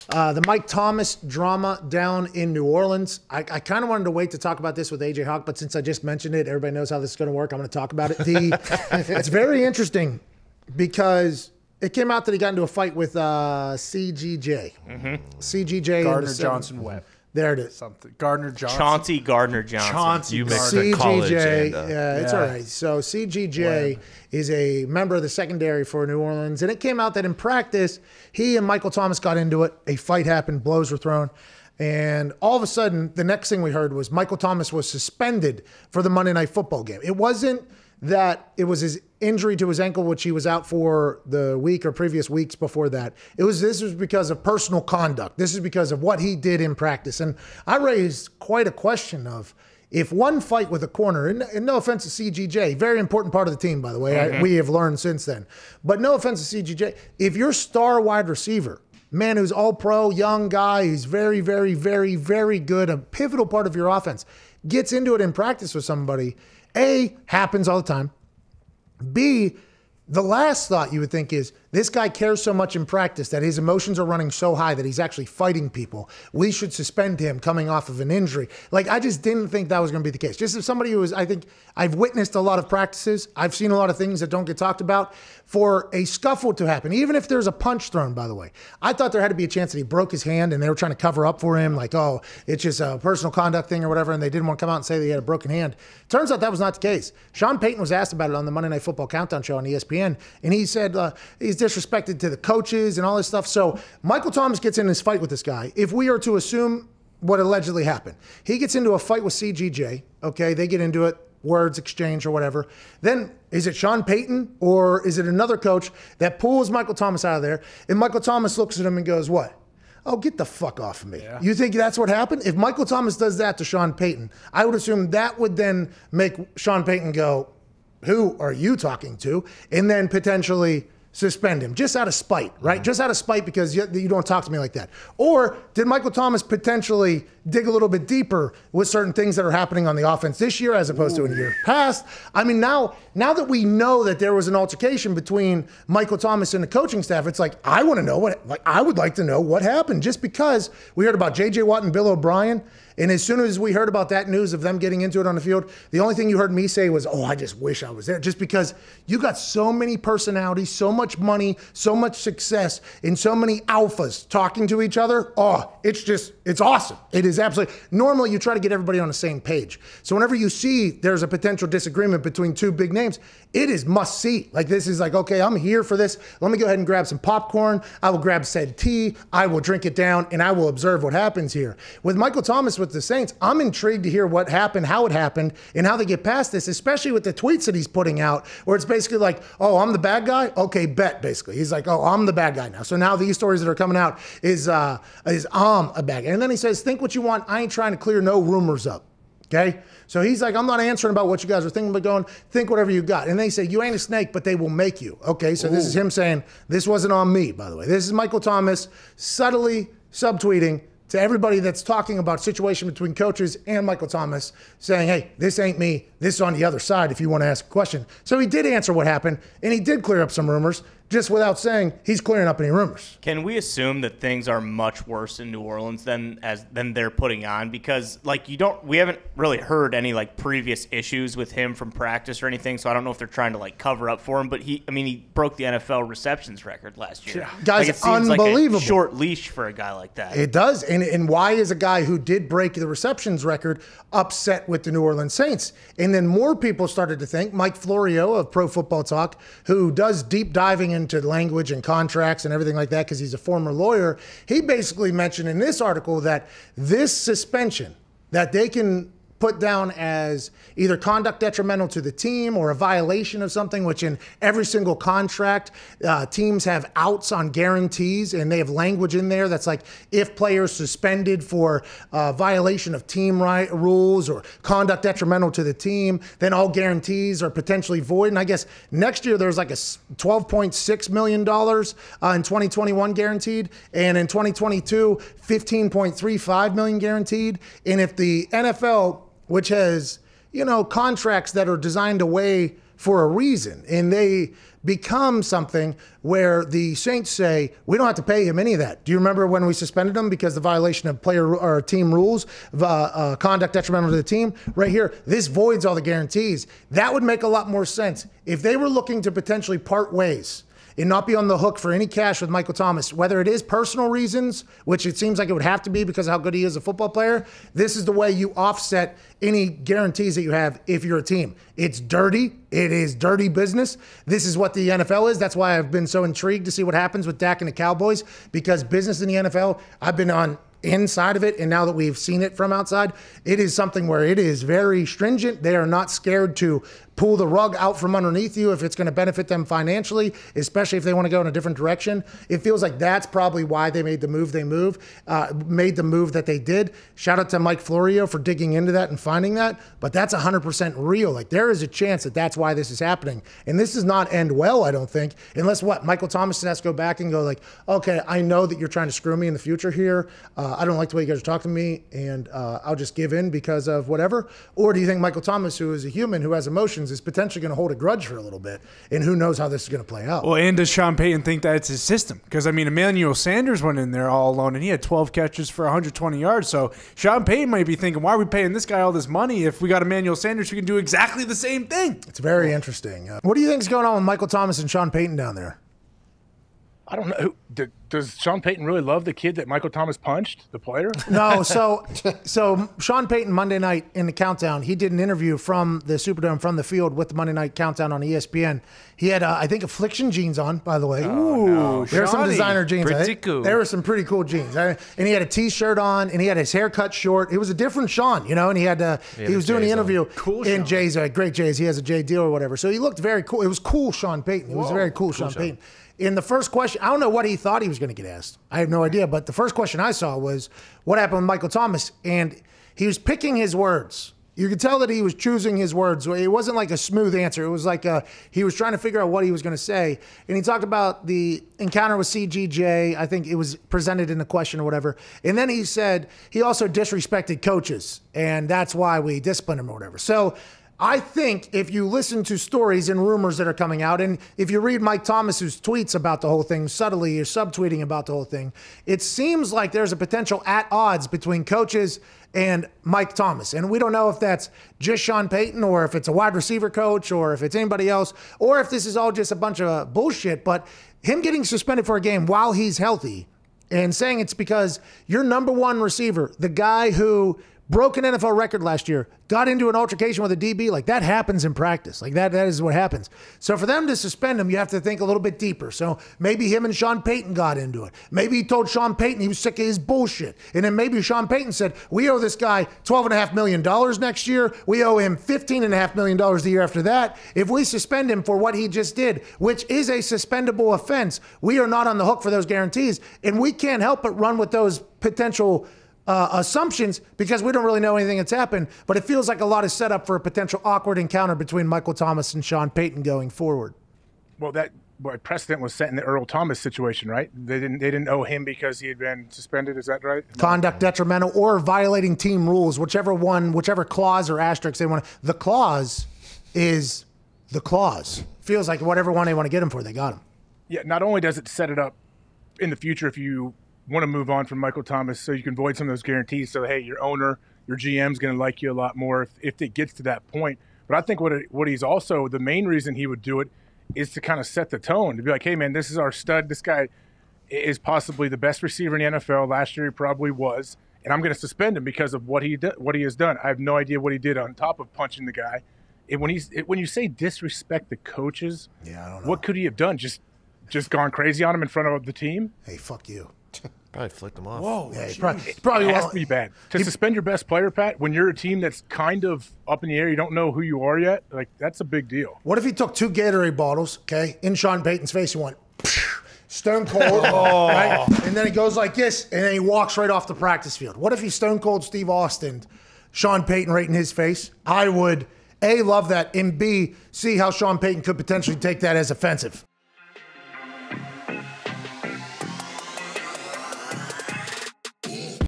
The Mike Thomas drama down in New Orleans. I kind of wanted to wait to talk about this with AJ Hawk, but since I just mentioned it, everybody knows how this is going to work. I'm going to talk about it. It's very interesting because it came out that he got into a fight with CGJ. CGJ. Gardner Johnson Webb. There it is. Something. Gardner Johnson. Chauncey Gardner Johnson. Chauncey. You mixed CGJ, the college and it's all right. So CGJ is a member of the secondary for New Orleans, and it came out that in practice, he and Michael Thomas got into it. A fight happened, blows were thrown, and all of a sudden, the next thing we heard was Michael Thomas was suspended for the Monday Night Football game. It wasn't that it was his injury to his ankle, which he was out for the week or previous weeks before that. This was because of personal conduct. This is because of what he did in practice. And I raised quite a question of if one fight with a corner, and no offense to CGJ, very important part of the team, by the way, we have learned since then. But no offense to CGJ, if your star wide receiver, man who's all pro, young guy, he's very, very, very, very good, a pivotal part of your offense, gets into it in practice with somebody, A, happens all the time. B, the last thought you would think is this guy cares so much in practice that his emotions are running so high that he's actually fighting people. We should suspend him coming off of an injury. Like, I just didn't think that was going to be the case. Just as somebody who is, I think I've witnessed a lot of practices. I've seen a lot of things that don't get talked about. For a scuffle to happen, even if there's a punch thrown, by the way, I thought there had to be a chance that he broke his hand and they were trying to cover up for him. Like, oh, it's just a personal conduct thing or whatever. And they didn't want to come out and say that he had a broken hand. Turns out that was not the case. Sean Payton was asked about it on the Monday Night Football Countdown show on ESPN. And he said he's disrespected to the coaches and all this stuff. So Michael Thomas gets in this fight with this guy. If we are to assume what allegedly happened, he gets into a fight with CGJ. Okay, they get into it, words exchange or whatever. Then is it Sean Payton or is it another coach that pulls Michael Thomas out of there? And Michael Thomas looks at him and goes, what? Oh, get the fuck off of me. Yeah. You think that's what happened? If Michael Thomas does that to Sean Payton, I would assume that would then make Sean Payton go, who are you talking to? And then potentially suspend him just out of spite, right? Just out of spite because you don't talk to me like that. Or did Michael Thomas potentially dig a little bit deeper with certain things that are happening on the offense this year as opposed to in year past? I mean, now that we know that there was an altercation between Michael Thomas and the coaching staff, it's like, I want to know I would like to know what happened, just because we heard about J.J. Watt and Bill O'Brien. And as soon as we heard about that news of them getting into it on the field, the only thing you heard me say was, oh, I just wish I was there. Just because you got so many personalities, so much money, so much success, and so many alphas talking to each other. Oh, it's awesome. It is absolutely. Normally, you try to get everybody on the same page. So whenever you see there's a potential disagreement between two big names, it is must see. Like, this is like, okay, I'm here for this. Let me go ahead and grab some popcorn. I will grab said tea. I will drink it down, and I will observe what happens here. With Michael Thomas with the Saints, I'm intrigued to hear what happened, how it happened, and how they get past this, especially with the tweets that he's putting out, where it's basically like, oh, I'm the bad guy? Okay, bet, basically. He's like, oh, I'm the bad guy now. So now these stories that are coming out is I'm a bad guy. And then he says, think what you want. I ain't trying to clear no rumors up. Okay? So he's like, I'm not answering about what you guys are thinking, but going, think whatever you got. And they say, you ain't a snake, but they will make you. Okay, so this is him saying, this wasn't on me, by the way. This is Michael Thomas subtly subtweeting to everybody that's talking about situation between coaches and Michael Thomas, saying, hey, this ain't me. This is on the other side if you want to ask a question. So he did answer what happened, and he did clear up some rumors, just without saying he's clearing up any rumors. Can we assume that things are much worse in New Orleans than they're putting on? Because we haven't really heard any previous issues with him from practice or anything. So I don't know if they're trying to cover up for him. But he broke the NFL receptions record last year. Guys, it seems unbelievable. Like a short leash for a guy like that. It does. And why is a guy who did break the receptions record upset with the New Orleans Saints? And then more people started to think, Mike Florio of Pro Football Talk, who does deep diving into language and contracts and everything like that because he's a former lawyer, he basically mentioned in this article that this suspension that they can put down as either conduct detrimental to the team or a violation of something, which in every single contract, teams have outs on guarantees, and they have language in there that's like, if players suspended for violation of team rules or conduct detrimental to the team, then all guarantees are potentially void. And I guess next year there's like a $12.6 million in 2021 guaranteed, and in 2022, $15.35 million guaranteed. And if the NFL, which has, contracts that are designed to weigh for a reason. And they become something where the Saints say, we don't have to pay him any of that. Do you remember when we suspended him because the violation of player or team rules, conduct detrimental to the team? Right here, this voids all the guarantees. That would make a lot more sense. If they were looking to potentially part ways and not be on the hook for any cash with Michael Thomas, whether it is personal reasons, which it seems like it would have to be because of how good he is a football player, this is the way you offset any guarantees that you have if you're a team. It's dirty. It is dirty business. This is what the NFL is. That's why I've been so intrigued to see what happens with Dak and the Cowboys, because business in the NFL, I've been on inside of it, and now that we've seen it from outside, it is something where it is very stringent. They are not scared to pull the rug out from underneath you if it's going to benefit them financially, especially if they want to go in a different direction. It feels like that's probably why they made the move made the move that they did. Shout out to Mike Florio for digging into that and finding that, but that's 100% real. Like, there is a chance that that's why this is happening, and this does not end well, I don't think, unless Michael Thomas has to go back and go like, okay, I know that you're trying to screw me in the future here. I don't like the way you guys are talking to me, and I'll just give in because of whatever. Or do you think Michael Thomas, who is a human who has emotions, is potentially going to hold a grudge for a little bit, and who knows how this is going to play out? Well, and does Sean Payton think that it's his system? Because, I mean, Emmanuel Sanders went in there all alone, and he had 12 catches for 120 yards. So Sean Payton might be thinking, why are we paying this guy all this money if we got Emmanuel Sanders who can do exactly the same thing? It's very interesting. What do you think is going on with Michael Thomas and Sean Payton down there? I don't know. Does Sean Payton really love the kid that Michael Thomas punched, the player? No. So Sean Payton Monday night in the countdown, he did an interview from the Superdome, from the field, with the Monday night countdown on ESPN. He had, I think, affliction jeans on, by the way. Ooh, no. There were some designer jeans. Pretty cool. There were some pretty cool jeans. And he had a T-shirt on, and he had his hair cut short. It was a different Sean, and he had he was doing the interview in Jay's, great Jay's. He has a J deal or whatever. So he looked very cool. It was cool Sean Payton. It was very cool Sean Payton. In the first question, I don't know what he thought he was going to get asked. I have no idea. But the first question I saw was, what happened with Michael Thomas? And he was picking his words. You could tell that he was choosing his words. It wasn't like a smooth answer. It was like he was trying to figure out what he was going to say. And he talked about the encounter with CGJ. I think it was presented in the question or whatever. And then he said he also disrespected coaches, and that's why we disciplined him or whatever. So I think if you listen to stories and rumors that are coming out, and if you read Mike Thomas's tweets about the whole thing, subtly, or subtweeting about the whole thing, it seems like there's a potential at odds between coaches and Mike Thomas. And we don't know if that's just Sean Payton, or if it's a wide receiver coach, or if it's anybody else, or if this is all just a bunch of bullshit. But him getting suspended for a game while he's healthy and saying it's because your number one receiver, the guy who broke an NFL record last year, got into an altercation with a DB, like that happens in practice. Like that is what happens. So for them to suspend him, you have to think a little bit deeper. So maybe him and Sean Payton got into it. Maybe he told Sean Payton he was sick of his bullshit. And then maybe Sean Payton said, we owe this guy $12.5 million next year. We owe him $15.5 million the year after that. If we suspend him for what he just did, which is a suspendable offense, we are not on the hook for those guarantees. And we can't help but run with those potential assumptions because we don't really know anything that's happened, but it feels like a lot is set up for a potential awkward encounter between Michael Thomas and Sean Payton going forward. Well, that precedent was set in the Earl Thomas situation, right? They didn't owe him because he had been suspended. Is that right? Conduct detrimental or violating team rules, whichever clause or asterisk they want. The clause is the clause. Feels like whatever one they want to get him for, they got him. Yeah. Not only does it set it up in the future if you want to move on from Michael Thomas so you can void some of those guarantees. So, hey, your owner, your GM's going to like you a lot more if it gets to that point. But I think what he's also, the main reason he would do it is to kind of set the tone, to be like, hey, man, this is our stud. This guy is possibly the best receiver in the NFL. Last year he probably was. And I'm going to suspend him because of what he has done. I have no idea what he did on top of punching the guy. And when you say disrespect the coaches, yeah, I don't know. What could he have done? Just gone crazy on him in front of the team? Hey, fuck you. Probably flicked him off. Whoa, yeah, it probably has to be bad. To suspend your best player, Pat, when you're a team that's kind of up in the air, you don't know who you are yet, like that's a big deal. What if he took 2 Gatorade bottles, okay, in Sean Payton's face and went stone cold, right? And then he goes like this, and then he walks right off the practice field. What if he stone cold Steve Austin, Sean Payton right in his face? I would, A, love that, and B, see how Sean Payton could potentially take that as offensive.